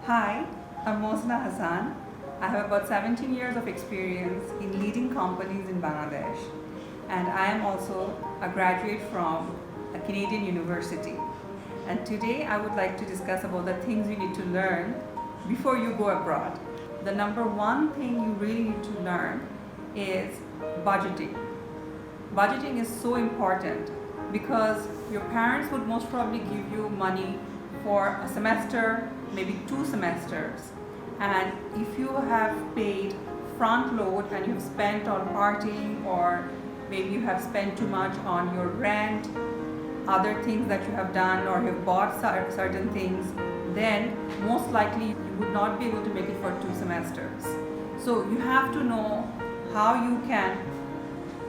Hi, I'm Mohsena Hassan. I have about 17 years of experience in leading companies in Bangladesh, and I am also a graduate from a Canadian university. And today I would like to discuss about the things you need to learn before you go abroad. The number one thing you really need to learn is budgeting. Budgeting is so important because your parents would most probably give you money for a semester, maybe 2 semesters, and if you have paid front load and you've spent on partying, or maybe you have spent too much on your rent, other things that you have done, or you've bought certain things, then most likely you would not be able to make it for 2 semesters. So you have to know how you can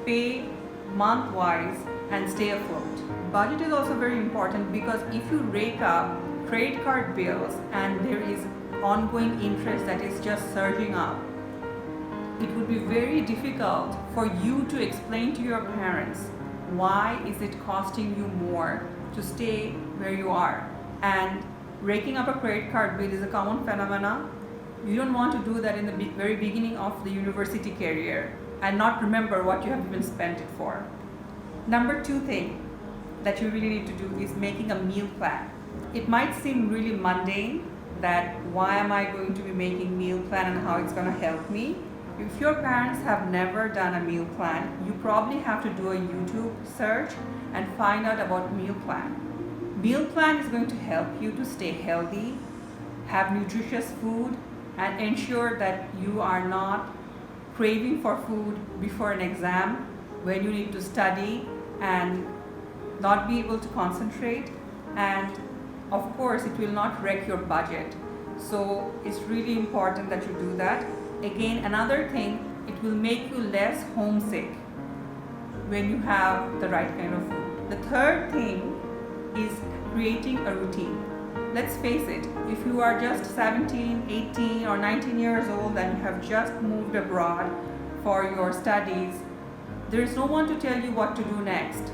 pay month-wise and stay afloat. Budget is also very important because if you rake up credit card bills and there is ongoing interest that is just surging up, it would be very difficult for you to explain to your parents why is it costing you more to stay where you are. And raking up a credit card bill is a common phenomena. You don't want to do that in the very beginning of the university career and not remember what you have even spent it for. Number two thing that you really need to do is making a meal plan. It might seem really mundane that why am I going to be making meal plan and how it's going to help me. If your parents have never done a meal plan, you probably have to do a YouTube search and find out about meal plan. Meal plan is going to help you to stay healthy, have nutritious food, and ensure that you are not craving for food before an exam when you need to study and not be able to concentrate. And of course, it will not wreck your budget. So it's really important that you do that. Again, another thing, it will make you less homesick when you have the right kind of food. The third thing is creating a routine. Let's face it, if you are just 17, 18 or 19 years old and you have just moved abroad for your studies, there is no one to tell you what to do next.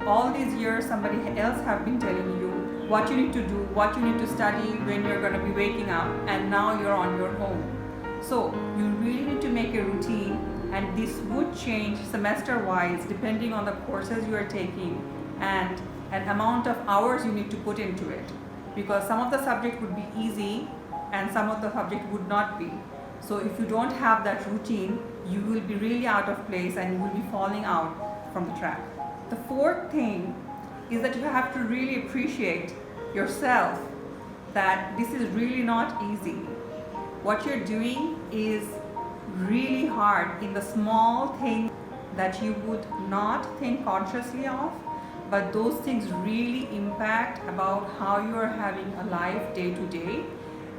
All these years somebody else have been telling you what you need to do, what you need to study, when you're going to be waking up, and now you're on your own. So you really need to make a routine, and this would change semester wise depending on the courses you are taking and an amount of hours you need to put into it, because some of the subject would be easy and some of the subject would not be. So if you don't have that routine, you will be really out of place and you will be falling out from the track. The fourth thing is that you have to really appreciate yourself, that this is really not easy. What you're doing is really hard in the small things that you would not think consciously of, but those things really impact about how you are having a life day to day,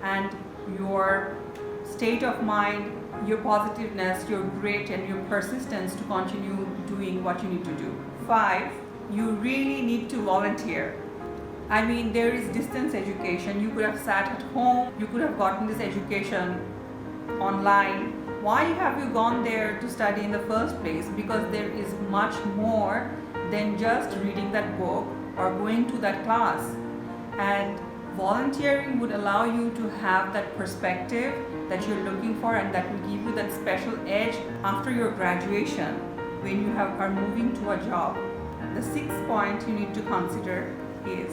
and your state of mind, your positiveness, your grit, and your persistence to continue doing what you need to do. 5, you really need to volunteer. I mean, there is distance education. You could have sat at home, you could have gotten this education online. Why have you gone there to study in the first place? Because there is much more than just reading that book or going to that class. And volunteering would allow you to have that perspective that you're looking for, and that will give you that special edge after your graduation when you are moving to a job. The 6th point you need to consider is,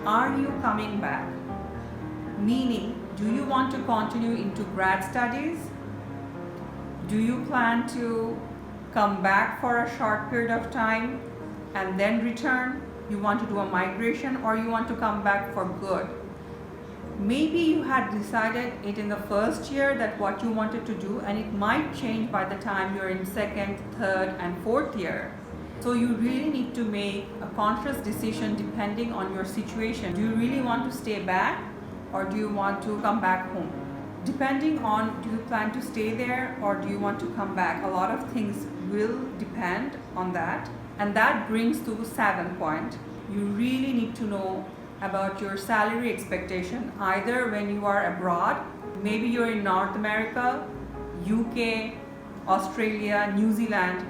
are you coming back? Meaning, do you want to continue into grad studies? Do you plan to come back for a short period of time and then return? You want to do a migration, or you want to come back for good? Maybe you had decided it in the first year that what you wanted to do, and it might change by the time you're in 2nd, 3rd, and 4th year. So you really need to make a conscious decision depending on your situation. Do you really want to stay back, or do you want to come back home? Depending on, do you plan to stay there or do you want to come back? A lot of things will depend on that. And that brings to 7th point. You really need to know about your salary expectation, either when you are abroad, maybe you're in North America, UK, Australia, New Zealand,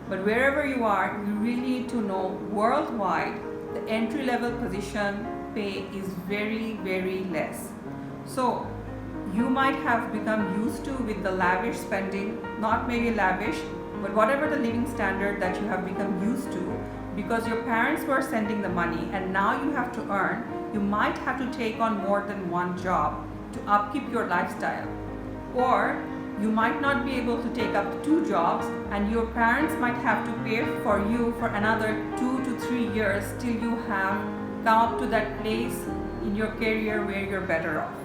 but wherever you are, you really need to know worldwide the entry-level position pay is very, very less. So you might have become used to with the lavish spending, not maybe lavish, but whatever the living standard that you have become used to, because your parents were sending the money and now you have to earn, you might have to take on more than one job to upkeep your lifestyle. Or you might not be able to take up 2 jobs and your parents might have to pay for you for another 2 to 3 years till you have come up to that place in your career where you're better off.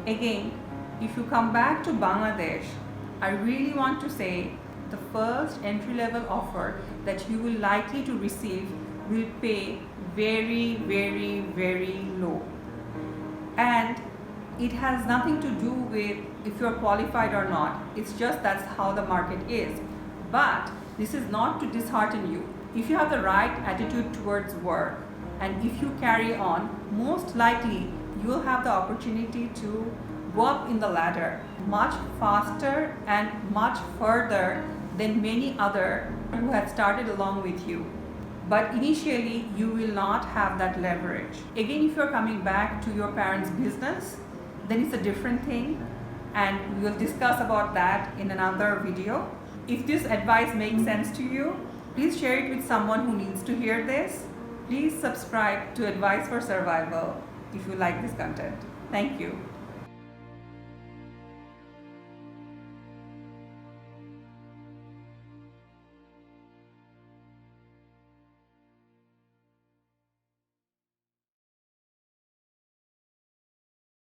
Again, if you come back to Bangladesh, I really want to say the first entry-level offer that you will likely to receive will pay very, very, very low. And it has nothing to do with if you're qualified or not. It's just that's how the market is. But this is not to dishearten you. If you have the right attitude towards work and if you carry on, most likely you will have the opportunity to go up in the ladder much faster and much further than many other who had started along with you. But initially you will not have that leverage. Again, if you're coming back to your parents' business, then it's a different thing, and we'll discuss about that in another video. If this advice makes sense to you, please share it with someone who needs to hear this. Please subscribe to Advice for Survival if you like this content. Thank you.